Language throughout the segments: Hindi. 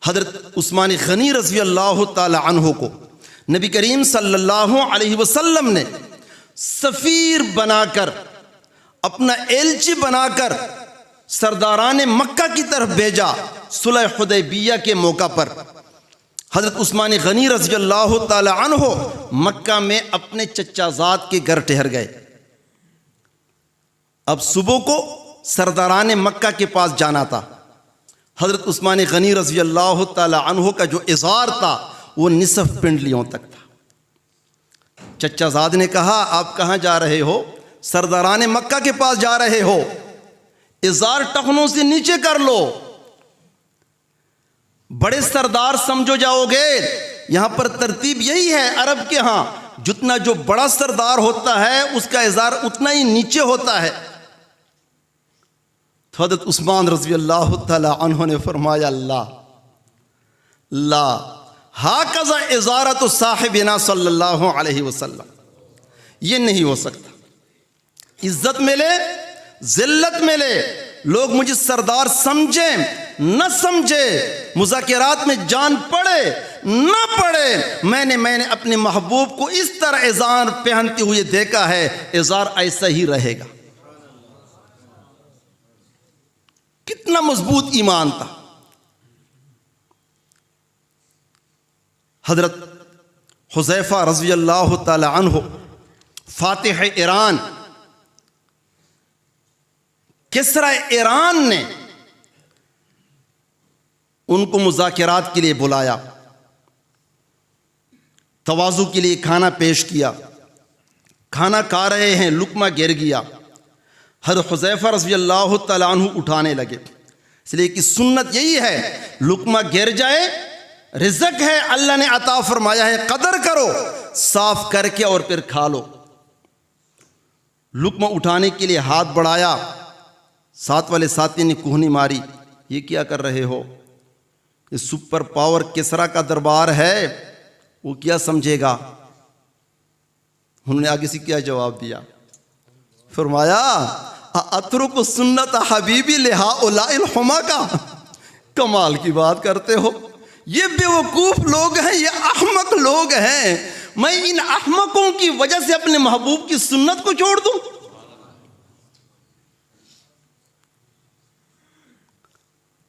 हज़रत उस्मान गनी रज़ी अल्लाह ताला अन्हु को नबी करीम सल्लल्लाहु अलैहि वसल्लम ने सफ़ीर बनाकर, अपना एलची बनाकर सरदारान मक्का की तरफ भेजा। सुलह हुदैबिया के मौका पर हज़रत उस्मान गनी रज़ी अल्लाह ताला अन्हु मक्का में अपने चचाजाद के घर ठहर गए। अब सुबह को सरदारान मक्का के पास जाना था। हज़रत उस्मान गनी रज़ी अल्लाह ताला अन्हु का जो इज़ार था वो निसफ पिंडलियों तक था। चचाजाद ने कहा, आप कहाँ जा रहे हो? सरदारान मक्का के पास जा रहे हो, इज़ार टखनों से नीचे कर लो, बड़े सरदार समझो जाओगे। यहां पर तरतीब यही है अरब के यहां, जितना जो बड़ा सरदार होता है उसका इज़ार उतना ही नीचे होता है। तो हज़रत उस्मान रज़ी अल्लाह ताला अन्हु ने फरमाया, ला हाकज़ा इज़ारतु साहिबिना सल्लल्लाहु अलैहि वसल्लम, ये नहीं हो सकता। इज्जत मिले, जिल्लत मिले, लोग मुझे सरदार समझे न समझे, मुज़ाकिरात में जान पड़े न पड़े, मैंने अपने महबूब को इस तरह इज़ार पहनते हुए देखा है, इज़ार ऐसा ही रहेगा। कितना मजबूत ईमान था। हज़रत हुज़ैफ़ा रज़ी अल्लाह ताला अन्हु फ़ातिह ईरान, किसरा ईरान ने उनको मुज़ाकिरात के लिए बुलाया, तवाज़ु के लिए खाना पेश किया। खाना खा रहे हैं, लुक़मा गिर गया। हज़रत हुज़ैफ़ा रज़ी अल्लाह ताला अन्हु उठाने लगे, इसलिए कि सुन्नत यही है, लुक़मा गिर जाए रिज़्क़ है, अल्लाह ने अता फरमाया है, कदर करो, साफ करके और फिर खा लो। लुक़मा उठाने के लिए हाथ बढ़ाया, साथ वाले साथी ने कुहनी मारी, ये क्या कर रहे हो? ये सुपर पावर किसरा का दरबार है, वो क्या समझेगा? उन्होंने आगे से क्या जवाब दिया? फरमाया, अतरुक सुन्नत हबीबी लिहाउलाइल हुमा का। कमाल की बात करते हो, ये बेवकूफ़ लोग हैं, ये अहमक लोग हैं, मैं इन अहमकों की वजह से अपने महबूब की सुन्नत को छोड़ दूं?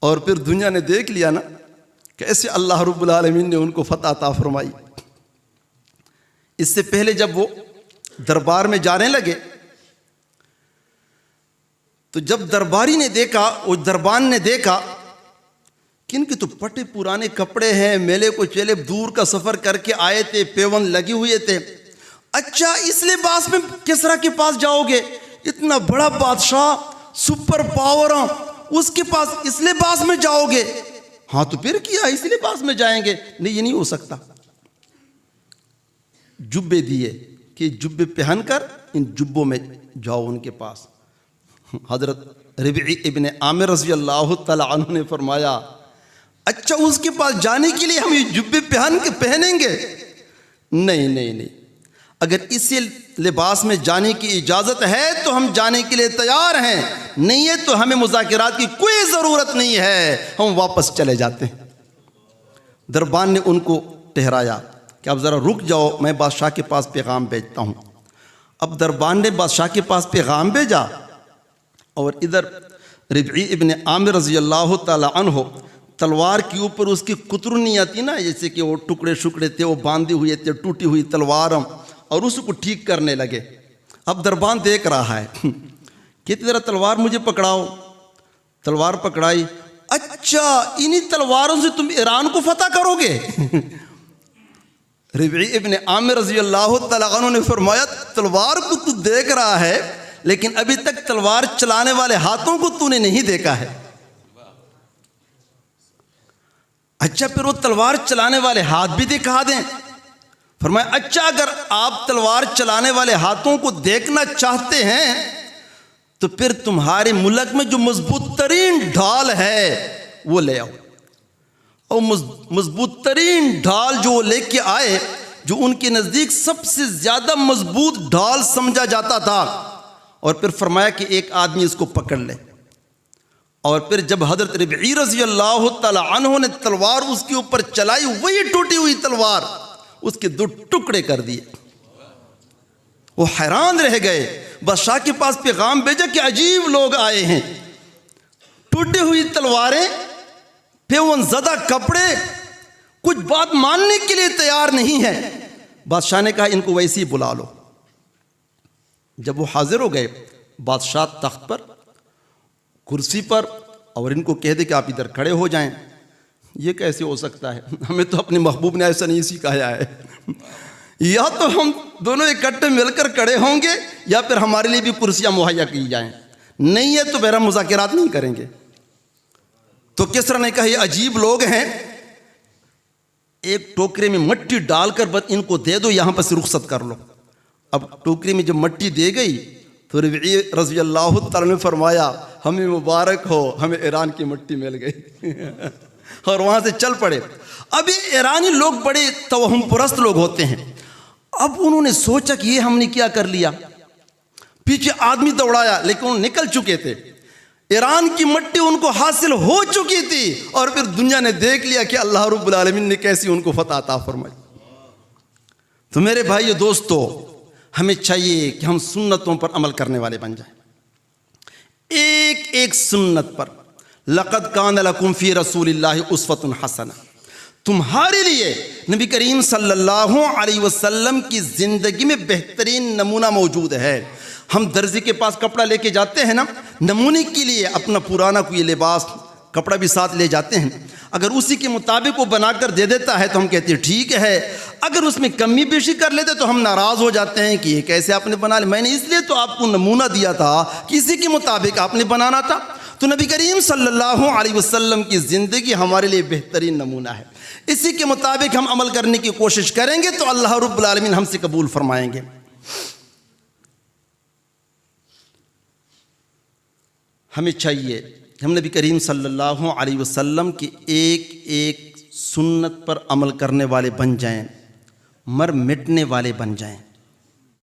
और फिर दुनिया ने देख लिया ना कैसे अल्लाह रब्बुल आलमीन ने उनको फतह अता फरमाई। इससे पहले जब वो दरबार में जाने लगे तो जब दरबारी ने देखा, वो दरबान ने देखा कि इनके तो फटे पुराने कपड़े हैं, मेले को चले दूर का सफ़र करके आए थे, पेवन लगे हुए थे। अच्छा, इस लिबास में किसरा के पास जाओगे? इतना बड़ा बादशाह, सुपर पावर, उसके पास इस लिबास में जाओगे? हाँ तो फिर किया, इस लिबास में जाएंगे? नहीं, ये नहीं हो सकता। जुब्बे दिए कि जुब्बे पहनकर इन जुब्बों में जाओ उनके पास। हज़रत रबी इब्न आमिर रज़ी अल्लाह ताला अन्हु ने फरमाया, अच्छा उसके पास जाने के लिए हम ये जुब्बे पहनेंगे? नहीं नहीं नहीं, अगर इसी लिबास में जाने की इजाज़त है तो हम जाने के लिए तैयार हैं, नहीं है तो हमें मुज़ाकिरात की कोई ज़रूरत नहीं है, हम वापस चले जाते हैं। दरबान ने उनको ठहराया कि आप ज़रा रुक जाओ, मैं बादशाह के पास पैगाम भेजता हूँ। अब दरबान ने बादशाह के पास पैगाम भेजा और इधर रबी इब्न आमिर रज़ी अल्लाह ताला अन्हु तलवार के ऊपर उसकी कुतरनी आती ना, जैसे कि वो टुकड़े शुकड़े थे, वो बांधे हुए थे, टूटी हुई तलवार, और उसको ठीक करने लगे। अब दरबान देख रहा है कि तेरा तलवार मुझे पकड़ाओ। तलवार पकड़ाई, अच्छा इन्हीं तलवारों से तुम ईरान को फतह करोगे? रबी इब्न आमिर रज़ी अल्लाह ताला अन्हु ने फरमाया, तलवार को तू देख रहा है लेकिन अभी तक तलवार चलाने वाले हाथों को तूने नहीं देखा है। अच्छा फिर वो तलवार चलाने वाले हाथ भी दिखा दें? फरमाया, अच्छा अगर आप तलवार चलाने वाले हाथों को देखना चाहते हैं तो फिर तुम्हारे मुल्क में जो मजबूत तरीन ढाल है वो ले आओ। और मजबूत तरीन ढाल जो लेके आए, जो उनके नज़दीक सबसे ज़्यादा मजबूत ढाल समझा जाता था, और फिर फरमाया कि एक आदमी इसको पकड़ ले। और फिर जब हज़रत रबीई रज़ी अल्लाह तआला अन्हु ने तलवार उसके ऊपर चलाई, वही टूटी हुई तलवार उसके 2 टुकड़े कर दिए। वो हैरान रह गए, बादशाह के पास पैगाम भेजा कि अजीब लोग आए हैं, टूटी हुई तलवारें, फेवनज़दा कपड़े, कुछ बात मानने के लिए तैयार नहीं है। बादशाह ने कहा इनको वैसे ही बुला लो। जब वो हाजिर हो गए, बादशाह तख्त पर, कुर्सी पर, और इनको कह दे कि आप इधर खड़े हो जाएं। ये कैसे हो सकता है, हमें तो अपने महबूब ने ऐसा नहीं सिखाया है। या तो हम दोनों इकट्ठे मिलकर खड़े होंगे या फिर हमारे लिए भी कुर्सियां मुहैया की जाएं, नहीं है तो मेरा मुज़ाकिरात नहीं करेंगे। तो किसरा ने कहा ये अजीब लोग हैं, एक टोकरे में मट्टी डालकर बस इनको दे दो, यहां पर से रुखसत कर लो। अब टोकरी में जब मट्टी दे गई तो रबीई रज़ी अल्लाह तआला ने फरमाया हमें मुबारक हो, हमें ईरान की मट्टी मिल गई। और वहां से चल पड़े। अब ये ईरानी लोग बड़े तवहम परस्त लोग होते हैं। अब उन्होंने सोचा कि ये हमने क्या कर लिया, पीछे आदमी दौड़ाया, लेकिन वो निकल चुके थे, ईरान की मट्टी उनको हासिल हो चुकी थी। और फिर दुनिया ने देख लिया कि अल्लाह रब्बुल आलमीन ने कैसी उनको फतह अता फरमाई। तो मेरे भाइयों दोस्तों, हमें चाहिए कि हम सुन्नतों पर अमल करने वाले बन जाएं, एक एक सुन्नत पर। लक़द कान लकुम फ़ी रसूलिल्लाहि उस्वतुन हसना, तुम्हारे लिए नबी करीम सल्लल्लाहु अलैहि वसल्लम की ज़िंदगी में बेहतरीन नमूना मौजूद है। हम दर्जी के पास कपड़ा लेके जाते हैं ना, नमूने के लिए अपना पुराना कोई लिबास कपड़ा भी साथ ले जाते हैं। अगर उसी के मुताबिक वो बनाकर दे देता है तो हम कहते हैं ठीक है, अगर उसमें कमी बेशी कर लेते तो हम नाराज़ हो जाते हैं कि ये कैसे आपने बना लिया। मैंने इसलिए तो आपको नमूना दिया था कि इसी के मुताबिक आपने बनाना था। तो नबी करीम सल्लल्लाहु अलैहि वसल्लम की ज़िंदगी हमारे लिए बेहतरीन नमूना है। इसी के मुताबिक हम अमल करने की कोशिश करेंगे तो अल्लाह रब्बुल आलमीन हमसे कबूल फरमाएंगे। हमें चाहिए हम नबी करीम सल्लल्लाहु अलैहि वसल्लम की एक एक सुन्नत पर अमल करने वाले बन जाएं, मर मिटने वाले बन जाएं।